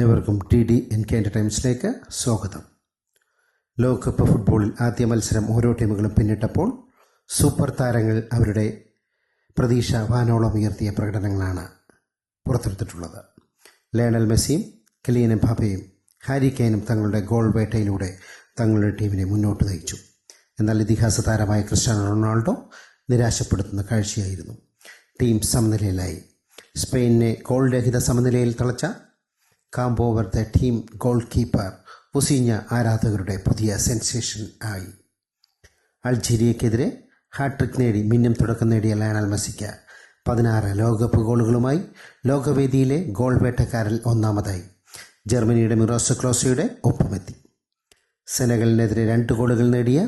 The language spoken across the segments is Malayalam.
ഏവർക്കും TDNK എൻ്റർടൈൻമെൻറ്റ്സിലേക്ക് സ്വാഗതം. ലോകകപ്പ് ഫുട്ബോളിൽ ആദ്യ മത്സരം ഓരോ ടീമുകളും പിന്നിട്ടപ്പോൾ സൂപ്പർ താരങ്ങൾ അവരുടെ പ്രതീക്ഷ വാനോളം ഉയർത്തിയ പ്രകടനങ്ങളാണ് പുറത്തെടുത്തിട്ടുള്ളത്. ലയണൽ മെസ്സിയും കിലിയൻ എംബാപ്പയും ഹാരി കെയ്നും തങ്ങളുടെ ഗോൾ വേട്ടയിലൂടെ തങ്ങളുടെ ടീമിനെ മുന്നോട്ട് നയിച്ചു. എന്നാൽ ഇതിഹാസ താരമായ ക്രിസ്ത്യാനോ റൊണാൾഡോ നിരാശപ്പെടുത്തുന്ന കാഴ്ചയായിരുന്നു. ടീം സമനിലയിലായി. സ്പെയിനിനെ ഗോൾ രഹിത സമനിലയിൽ തളച്ച Cabo Verde team goalkeeper Vozinha ആരാധകരുടെ പുതിയ സെൻസേഷൻ ആയി. അൾജീരിയക്കെതിരെ ഹാട്രിക് നേടി മിന്നും തുടക്കം നേടിയ ലയണൽ മെസ്സിക്ക് 16 ലോകകപ്പ് ഗോളുകളുമായി ലോകവേദിയിലെ ഗോൾ വേട്ടക്കാരിൽ ഒന്നാമതായി. ജർമ്മനിയുടെ മിറോസ് ക്ലോസയുടെ ഒപ്പമെത്തി. സെനഗലിനെതിരെ 2 ഗോളുകൾ നേടിയ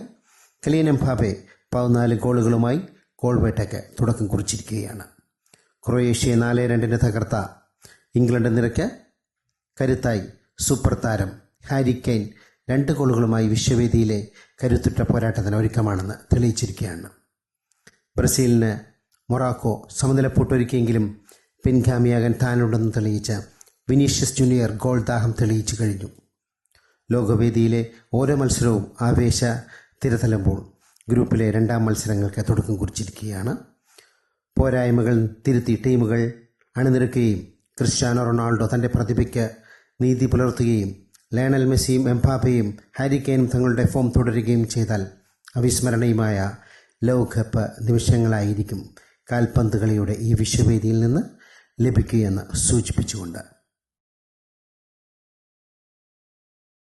കിലിയൻ എംബാപ്പെ 14 ഗോളുകളുമായി ഗോൾ വേട്ടയ്ക്ക് തുടക്കം കുറിച്ചിരിക്കുകയാണ്. ക്രൊയേഷ്യയെ 4-2 തകർത്ത ഇംഗ്ലണ്ട് നിരക്ക് കരുത്തായി സൂപ്പർ താരം ഹാരി കെയ്ൻ 2 ഗോളുകളുമായി വിശ്വവേദിയിലെ കരുത്തുറ്റ പോരാട്ടത്തിന് ഒരുക്കമാണെന്ന് തെളിയിച്ചിരിക്കുകയാണ്. ബ്രസീലിന് മൊറാക്കോ സമനിലപ്പൂട്ടൊരുക്കിയെങ്കിലും പിൻഗാമിയാകാൻ താനുണ്ടെന്ന് തെളിയിച്ച വിനീഷ്യസ് ജൂനിയർ ഗോൾ ദാഹം തെളിയിച്ചു കഴിഞ്ഞു. ലോകവേദിയിലെ ഓരോ മത്സരവും ആവേശ തിരതല്ലുമ്പോൾ ഗ്രൂപ്പിലെ 2ാം മത്സരങ്ങൾക്ക് തുടക്കം കുറിച്ചിരിക്കുകയാണ്. പോരായ്മകൾ തിരുത്തി ടീമുകൾ അണിനിരക്കുകയും ക്രിസ്ത്യാനോ റൊണാൾഡോ തൻ്റെ പ്രതിഭയ്ക്ക് നീതി പുലർത്തുകയും ലയണൽ മെസ്സിയും എംബാപ്പയും ഹാരി കെയ്നും തങ്ങളുടെ ഫോം തുടരുകയും ചെയ്താൽ അവിസ്മരണീയമായ ലോകകപ്പ് നിമിഷങ്ങളായിരിക്കും കാൽപന്ത് കളിയുടെ ഈ വിശ്വവേദിയിൽ നിന്ന് ലഭിക്കുകയെന്ന് സൂചിപ്പിച്ചുകൊണ്ട്